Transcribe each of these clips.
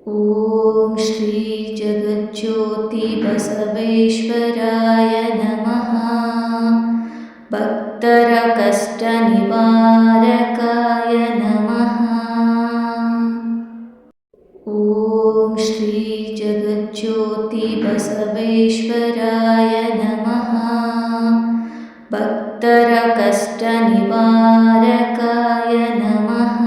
ಓಂ ಶ್ರೀ ಜಗಜ್ಯೋತಿ ಬಸವೇಶ್ವರಾಯ ನಮಃ. ಭಕ್ತರ ಕಷ್ಟ ನಿವಾರಕಾಯ ನಮಃ. ಓಂ ಶ್ರೀ ಜಗಜ್ಯೋತಿ ಬಸವೇಶ್ವರಾಯ ನಮಃ. ಭಕ್ತರ ಕಷ್ಟ ನಿವಾರಕಾಯ ನಮಃ.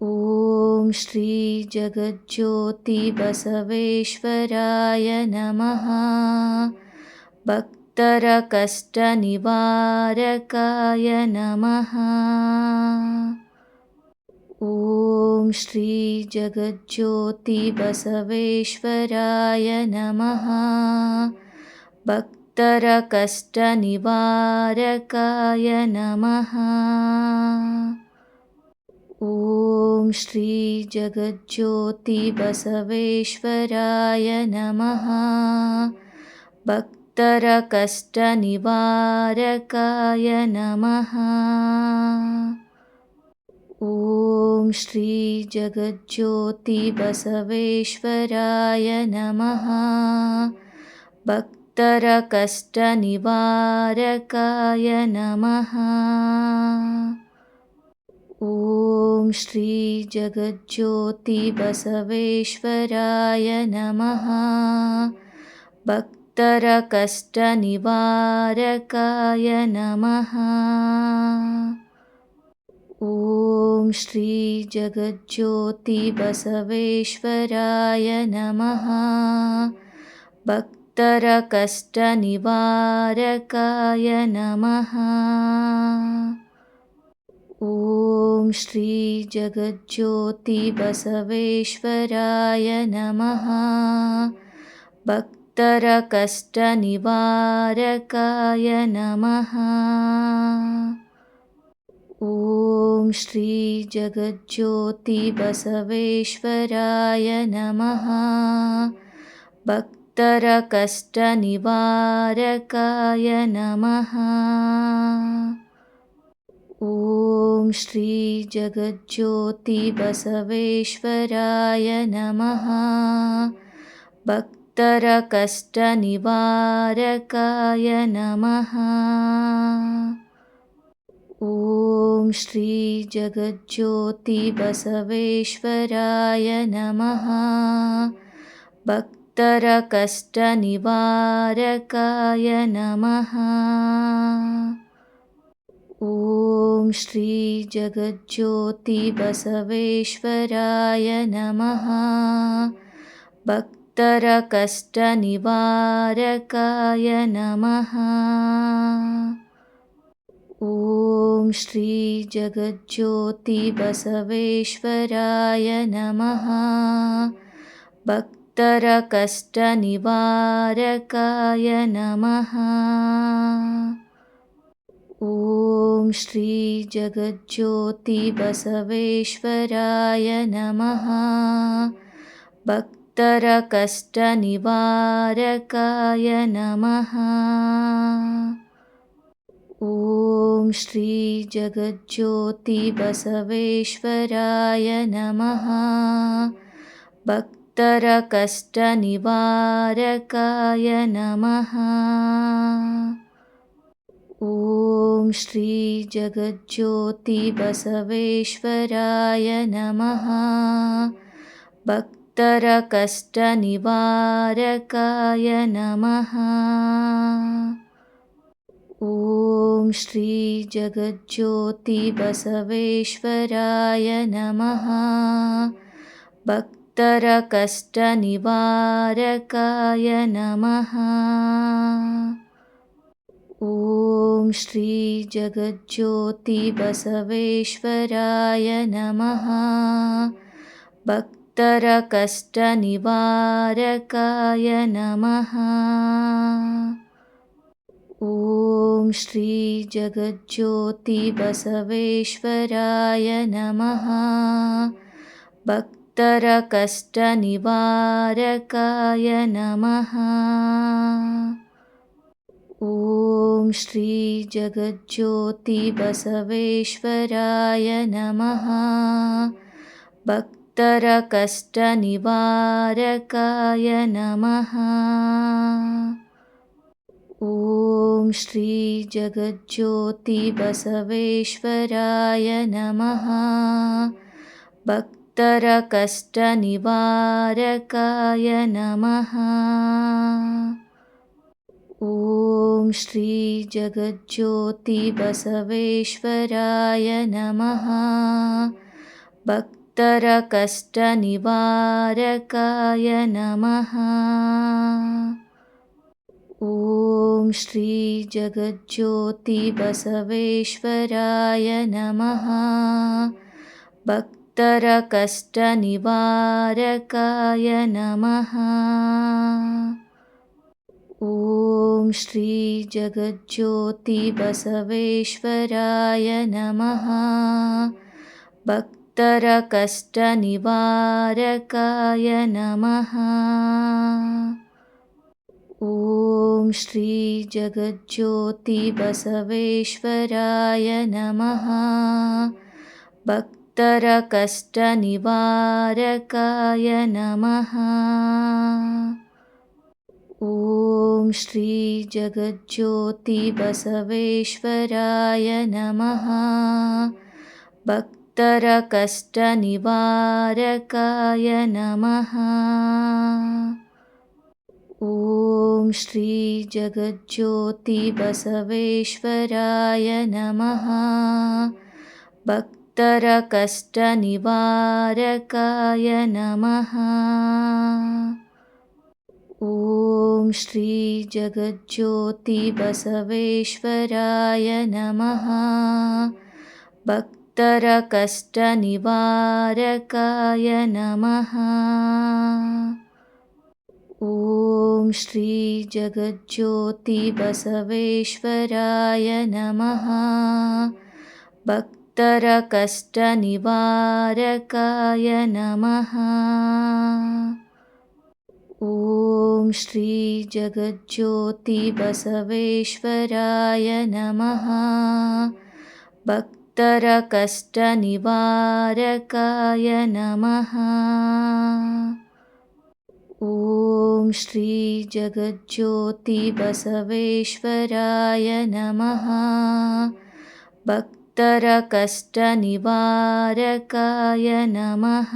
ಓಂ ಶ್ರೀ ಜಗಜ್ಯೋತಿ ಬಸವೇಶ್ವರಾಯ ನಮಃ. ಭಕ್ತರ ಕಷ್ಟ ನಿವಾರಕಾಯ ನಮಃ. ಓಂ ಶ್ರೀ ಜಗಜ್ಯೋತಿ ಬಸವೇಶ್ವರಾಯ ನಮಃ. ಭಕ್ತರ ಕಷ್ಟ ನಿವಾರಕಾಯ ನಮಃ. ಓಂ ಶ್ರೀ ಜಗಜ್ಯೋತಿ ಬಸವೇಶ್ವರಾಯ ನಮಃ. ಭಕ್ತರ ಕಷ್ಟ ನಿವಾರಕಾಯ ನಮಃ. ಓಂ ಶ್ರೀ ಜಗಜ್ಯೋತಿ ಬಸವೇಶ್ವರಾಯ ನಮಃ. ಭಕ್ತರ ಕಷ್ಟ ನಿವಾರಕಾಯ ನಮಃ. ಓಂ ಶ್ರೀ ಜಗಜ್ಯೋತಿ ಬಸವೇಶ್ವರಾಯ ನಮಃ. ಭಕ್ತರ ಕಷ್ಟ ನಿವಾರಕಾಯ ನಮಃ. ಓಂ ಶ್ರೀ ಜಗಜ್ಯೋತಿ ಬಸವೇಶ್ವರಾಯ ನಮಃ. ಭಕ್ತರ ಕಷ್ಟ ನಿವಾರಕಾಯ ನಮಃ. ಓಂ ಶ್ರೀ ಜಗಜ್ಯೋತಿ ಬಸವೇಶ್ವರಾಯ ನಮಃ. ಭಕ್ತರ ಕಷ್ಟ ನಿವಾರಕಾಯ ನಮಃ. ಓಂ ಶ್ರೀ ಜಗಜ್ಯೋತಿ ಬಸವೇಶ್ವರಾಯ ನಮಃ. ಭಕ್ತರ ಕಷ್ಟ ನಿವಾರಕಾಯ ನಮಃ. ಓಂ ಶ್ರೀ ಜಗಜ್ಯೋತಿ ಬಸವೇಶ್ವರಾಯ ನಮಃ. ಭಕ್ತರ ಕಷ್ಟ ನಿವಾರಕಾಯ ನಮಃ. ಓಂ ಶ್ರೀ ಜಗಜ್ಯೋತಿ ಬಸವೇಶ್ವರಾಯ ನಮಃ. ಭಕ್ತರ ಕಷ್ಟ ನಿವಾರಕಾಯ ನಮಃ. ಓಂ ಶ್ರೀ ಜಗಜ್ಯೋತಿ ಬಸವೇಶ್ವರಾಯ ನಮಃ. ಭಕ್ತರ ಕಷ್ಟ ನಿವಾರಕಾಯ ನಮಃ. ಓಂ ಶ್ರೀ ಜಗಜ್ಯೋತಿ ಬಸವೇಶ್ವರಾಯ ನಮಃ. ಭಕ್ತರ ಕಷ್ಟ ನಿವಾರಕಾಯ ನಮಃ. ಓಂ ಶ್ರೀ ಜಗಜ್ಯೋತಿ ಬಸವೇಶ್ವರಾಯ ನಮಃ. ಭಕ್ತರ ಕಷ್ಟ ನಿವಾರಕಾಯ ನಮಃ. ಓಂ ಶ್ರೀ ಜಗಜ್ಯೋತಿ ಬಸವೇಶ್ವರಾಯ ನಮಃ. ಭಕ್ತರ ಕಷ್ಟ ನಿವಾರಕಾಯ ನಮಃ. ಓಂ ಶ್ರೀ ಜಗಜ್ಯೋತಿ ಬಸವೇಶ್ವರಾಯ ನಮಃ. ಭಕ್ತರ ಕಷ್ಟ ನಿವಾರಕಾಯ ನಮಃ. ಓಂ ಶ್ರೀ ಜಗಜ್ಯೋತಿ ಬಸವೇಶ್ವರಾಯ ನಮಃ. ಭಕ್ತರ ಕಷ್ಟ ನಿವಾರಕಾಯ ನಮಃ. ಓಂ ಶ್ರೀ ಜಗಜ್ಯೋತಿ ಬಸವೇಶ್ವರಾಯ ನಮಃ. ಭಕ್ತರ ಕಷ್ಟ ನಿವಾರಕಾಯ ನಮಃ. ಓಂ ಶ್ರೀ ಜಗಜ್ಯೋತಿ ಬಸವೇಶ್ವರಾಯ ನಮಃ. ಭಕ್ತರ ಕಷ್ಟ ನಿವಾರಕಾಯ ನಮಃ. ಓಂ ಶ್ರೀ ಜಗಜ್ಯೋತಿ ಬಸವೇಶ್ವರಾಯ ನಮಃ. ಭಕ್ತರ भक्तरकष्टनिवारकाय नमः। ॐ श्री जगज्योतिबसवेश्वराय नमः। भक्तरकष्टनिवारकाय नमः। ॐ श्री जगज्योतिबसवेश्वराय नमः। भक्तरकष्टनिवारकाय नमः। ॐ श्री जगज्योतिबसवेश्वराय नमः। भक्तरकष्टनिवारकाय नमः। ॐ श्री जगज्योतिबसवेश्वराय नमः। भक्तरकष्टनिवारकाय नमः। ॐ श्री जगज्योतिबसवेश्वराय नमः। भक्तरकष्टनिवारकाय नमः। ॐ श्री जगज्योतिबसवेश्वराय नमः। भक्तरकष्टनिवारकाय नमः। ॐ श्री जगज्योतिबसवेश्वराय नमः। भक्तरकष्टनिवारकाय नमः। ॐ श्री जगज्योतिबसवेश्वराय नमः। भक्तरकष्टनिवारकाय नमः। ॐ श्री जगज्योतिबसवेश्वराय नमः। भक्तरकष्टनिवारकाय नमः। ॐ श्री जगज्योतिबसवेश्वराय नमः। भक्तरकष्टनिवारकाय नमः। ॐ श्री जगज्योतिबसवेश्वराय नमः। भक्तरकष्टनिवारकाय नमः।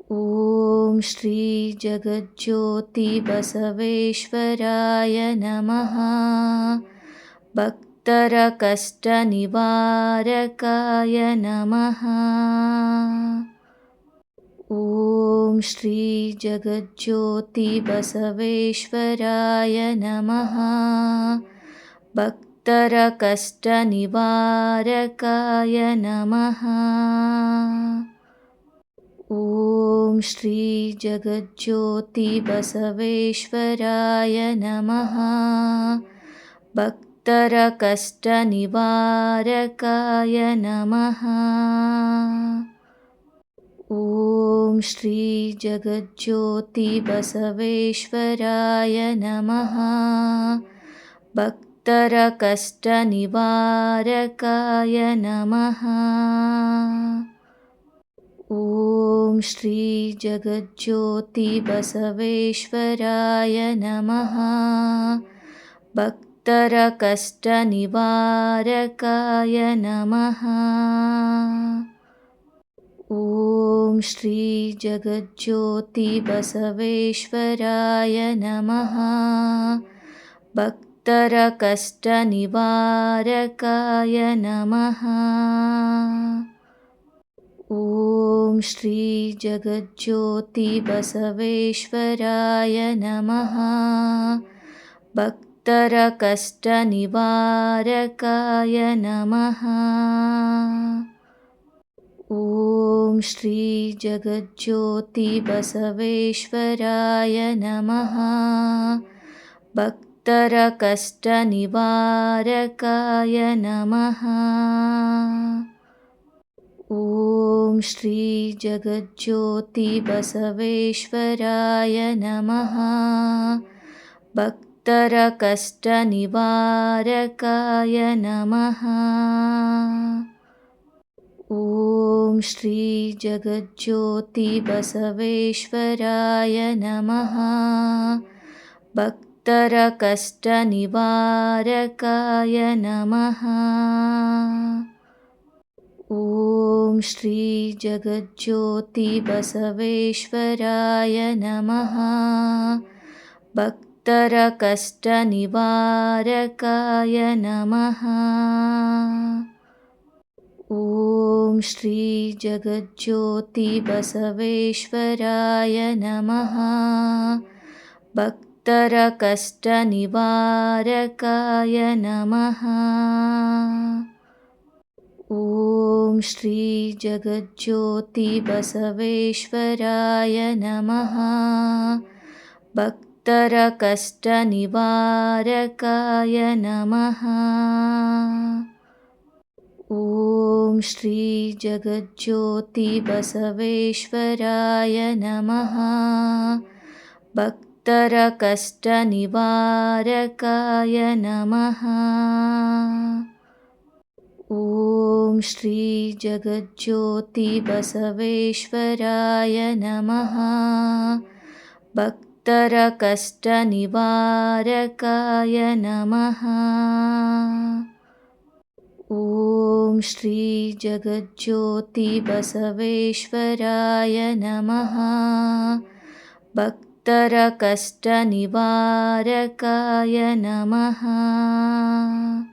ॐ श्री जगज्योतिबसवेश्वराय नमः। भक्तरकष्टनिवारकाय नमः। ॐ श्री जगज्योतिबसवेश्वराय नमः। भक्तरकष्टनिवारकाय नमः। ॐ श्री जगज्योतिबसवेश्वराय नमः। भक्तरकष्टनिवारकाय नमः। ॐ श्री जगज्योतिबसवेश्वराय नमः। भक्तरकष्टनिवारकाय नमः। ॐ श्री जगज्योतिबसवेश्वराय नमः। भक्तरकष्टनिवारकाय नमः। ॐ श्री जगज्योतिबसवेश्वराय नमः। भक्तरकष्टनिवारकाय नमः। ॐ श्री जगज्योतिबसवेश्वराय नमः। भक्तरकष्टनिवारकाय नमः। ॐ श्री जगज्योतिबसवेश्वराय नमः। भक्तरकष्टनिवारकाय नमः। ॐ श्री जगज्योतिबसवेश्वराय नमः। भक्तरकष्टनिवारकाय नमः। ॐ श्री जगज्योतिबसवेश्वराय नमः। भक्तरकष्टनिवारकाय नमः। ॐ श्री जगज्योतिबसवेश्वराय नमः। भक्तरकष्टनिवारकाय नमः। ॐ श्री जगज्योतिबसवेश्वराय नमः। भक्तरकष्टनिवारकाय नमः। ॐ श्री जगज्योतिबसवेश्वराय नमः। भक्तरकष्टनिवारकाय नमः। ॐ श्री जगज्योतिबसवेश्वराय नमः। भक्तरकष्टनिवारकाय नमः। ॐ श्री जगज्योतिबसवेश्वराय नमः। भक्तरकष्टनिवारकाय नमः। ॐ श्री जगज्योतिबसवेश्वराय नमः। भक्तरकष्टनिवारकाय नमः। ॐ श्री जगज्योतिबसवेश्वराय नमः। भक्तरकष्टनिवारकाय नमः। ॐ श्री जगज्योतिबसवेश्वराय नमः। भक्तरकष्टनिवारकाय नमः। ॐ श्री जगज्योतिबसवेश्वराय नमः। भक्तरकष्टनिवारकाय नमः।